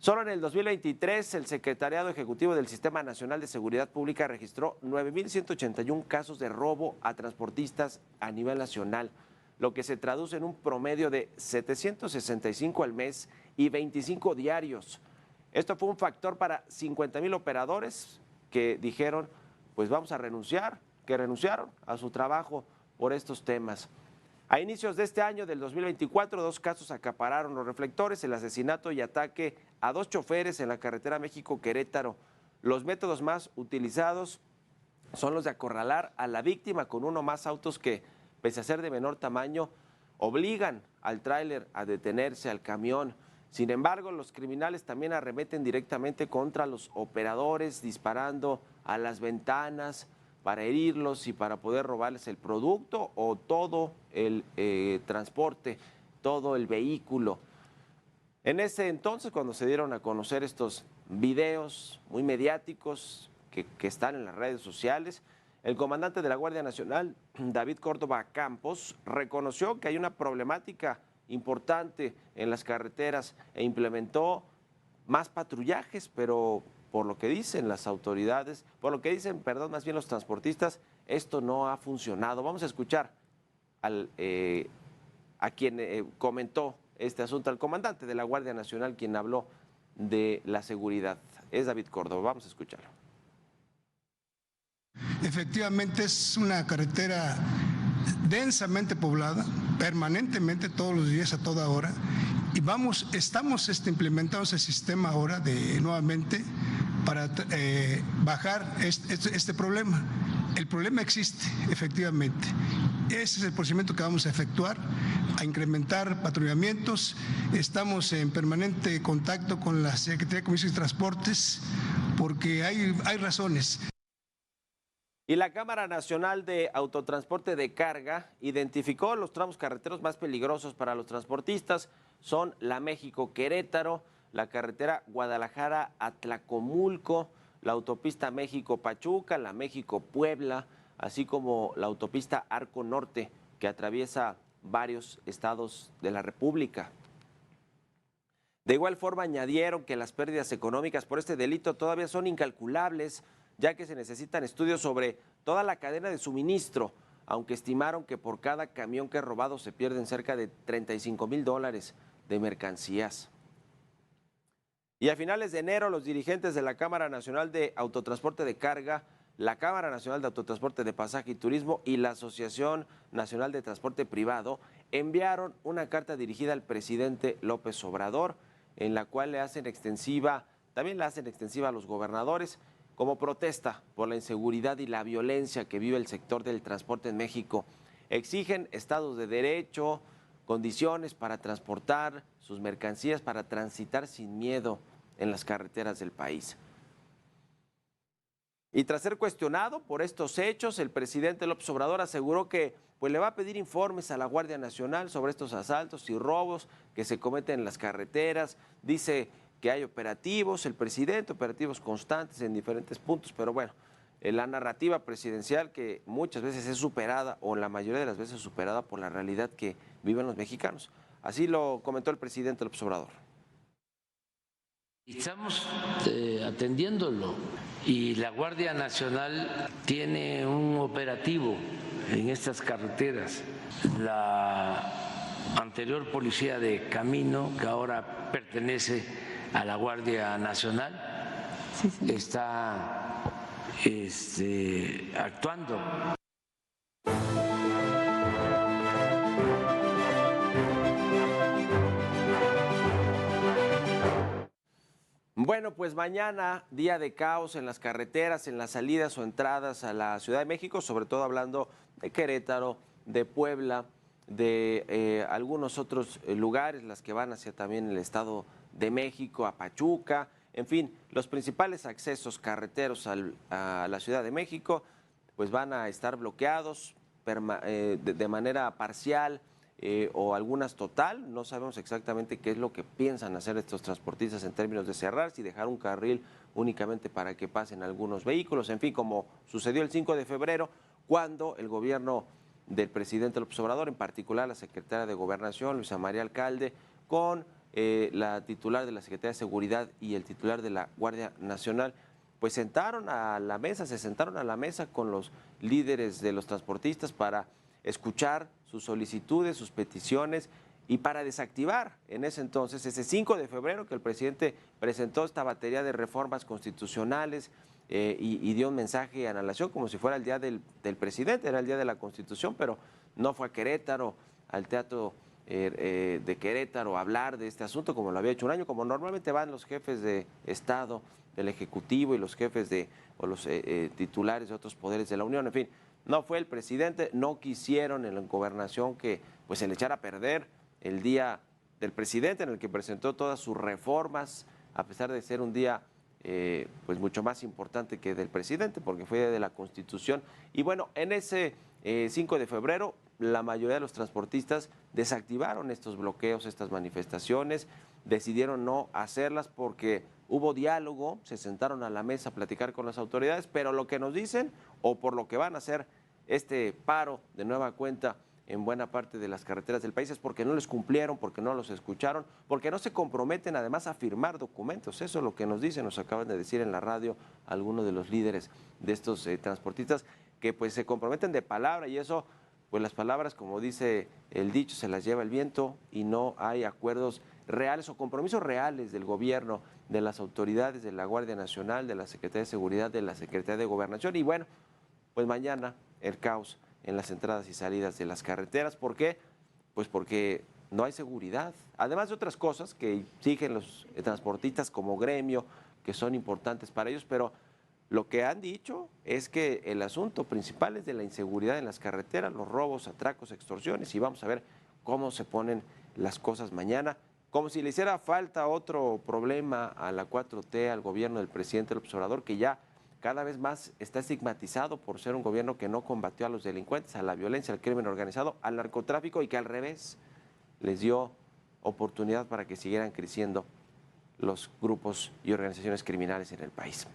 Solo en el 2023, el Secretariado Ejecutivo del Sistema Nacional de Seguridad Pública registró 9,181 casos de robo a transportistas a nivel nacional, lo que se traduce en un promedio de 765 al mes y 25 diarios. Esto fue un factor para 50,000 operadores que dijeron, pues vamos a renunciar, que renunciaron a su trabajo por estos temas. A inicios de este año, del 2024, 2 casos acapararon los reflectores: el asesinato y ataque a 2 choferes en la carretera México-Querétaro. Los métodos más utilizados son los de acorralar a la víctima con uno o más autos que, pese a ser de menor tamaño, obligan al tráiler a detenerse, al camión. Sin embargo, los criminales también arremeten directamente contra los operadores, disparando a las ventanas para herirlos y para poder robarles el producto o todo el transporte, todo el vehículo. En ese entonces, cuando se dieron a conocer estos videos muy mediáticos que están en las redes sociales, el comandante de la Guardia Nacional, David Córdoba Campos, reconoció que hay una problemática importante en las carreteras e implementó más patrullajes, pero por lo que dicen las autoridades, más bien los transportistas, esto no ha funcionado. Vamos a escuchar a quien comentó este asunto, al comandante de la Guardia Nacional, quien habló de la seguridad. Es David Córdoba, vamos a escucharlo. Efectivamente es una carretera densamente poblada, permanentemente, todos los días, a toda hora, y estamos implementando ese sistema ahora nuevamente para bajar este problema. El problema existe, efectivamente. Ese es el procedimiento que vamos a efectuar, a incrementar patrullamientos. Estamos en permanente contacto con la Secretaría de Comercio y Transportes porque hay razones. Y la Cámara Nacional de Autotransporte de Carga identificó los tramos carreteros más peligrosos para los transportistas. Son la México-Querétaro, la carretera Guadalajara-Atlacomulco, la autopista México-Pachuca, la México-Puebla, así como la autopista Arco Norte, que atraviesa varios estados de la República. De igual forma, añadieron que las pérdidas económicas por este delito todavía son incalculables, ya que se necesitan estudios sobre toda la cadena de suministro, aunque estimaron que por cada camión que es robado se pierden cerca de $35,000 de mercancías. Y a finales de enero, los dirigentes de la Cámara Nacional de Autotransporte de Carga, la Cámara Nacional de Autotransporte de Pasaje y Turismo y la Asociación Nacional de Transporte Privado enviaron una carta dirigida al presidente López Obrador, en la cual también la hacen extensiva a los gobernadores, como protesta por la inseguridad y la violencia que vive el sector del transporte en México. Exigen estados de derecho, condiciones para transportar sus mercancías, para transitar sin miedo en las carreteras del país. Y tras ser cuestionado por estos hechos, el presidente López Obrador aseguró que le va a pedir informes a la Guardia Nacional sobre estos asaltos y robos que se cometen en las carreteras. Dice que hay operativos constantes en diferentes puntos, pero bueno, la narrativa presidencial que muchas veces es superada, o la mayoría de las veces superada por la realidad que viven los mexicanos. Así lo comentó el presidente López Obrador. Estamos atendiéndolo y la Guardia Nacional tiene un operativo en estas carreteras. La anterior Policía de Camino, que ahora pertenece a la Guardia Nacional, está actuando. Bueno, pues mañana, día de caos en las carreteras, en las salidas o entradas a la Ciudad de México, sobre todo hablando de Querétaro, de Puebla, de algunos otros lugares, las que van hacia también el Estado de México, a Pachuca, en fin, los principales accesos carreteros a la Ciudad de México, pues van a estar bloqueados de manera parcial o algunas total. No sabemos exactamente qué es lo que piensan hacer estos transportistas en términos de cerrar, si dejar un carril únicamente para que pasen algunos vehículos, en fin, como sucedió el 5 de febrero, cuando el gobierno del presidente López Obrador, en particular la secretaria de Gobernación, Luisa María Alcalde, con la titular de la Secretaría de Seguridad y el titular de la Guardia Nacional, pues se sentaron a la mesa con los líderes de los transportistas para escuchar sus solicitudes, sus peticiones y para desactivar en ese entonces, ese 5 de febrero que el presidente presentó esta batería de reformas constitucionales y dio un mensaje a la nación como si fuera el día del presidente, era el día de la Constitución, pero no fue a Querétaro, al Teatro de Querétaro, a hablar de este asunto como lo había hecho un año, como normalmente van los jefes de Estado, del Ejecutivo y los jefes o los titulares de otros poderes de la Unión, en fin. No fue el presidente, no quisieron en la gobernación que pues se le echara a perder el día del presidente en el que presentó todas sus reformas, a pesar de ser un día pues mucho más importante que del presidente, porque fue de la Constitución. Y bueno, en ese 5 de febrero, la mayoría de los transportistas desactivaron estos bloqueos, estas manifestaciones, decidieron no hacerlas porque hubo diálogo, se sentaron a la mesa a platicar con las autoridades, pero lo que nos dicen, o por lo que van a hacer este paro de nueva cuenta en buena parte de las carreteras del país, es porque no les cumplieron, porque no los escucharon, porque no se comprometen además a firmar documentos. Eso es lo que nos dicen, nos acaban de decir en la radio algunos de los líderes de estos transportistas, que pues se comprometen de palabra y eso, pues las palabras, como dice el dicho, se las lleva el viento y no hay acuerdos reales o compromisos reales del gobierno, de las autoridades, de la Guardia Nacional, de la Secretaría de Seguridad, de la Secretaría de Gobernación. Y bueno, pues mañana el caos en las entradas y salidas de las carreteras. ¿Por qué? Pues porque no hay seguridad. Además de otras cosas que exigen los transportistas como gremio, que son importantes para ellos, pero lo que han dicho es que el asunto principal es de la inseguridad en las carreteras, los robos, atracos, extorsiones, y vamos a ver cómo se ponen las cosas mañana. Como si le hiciera falta otro problema a la 4T, al gobierno del presidente López Obrador, que ya cada vez más está estigmatizado por ser un gobierno que no combatió a los delincuentes, a la violencia, al crimen organizado, al narcotráfico y que al revés les dio oportunidad para que siguieran creciendo los grupos y organizaciones criminales en el país.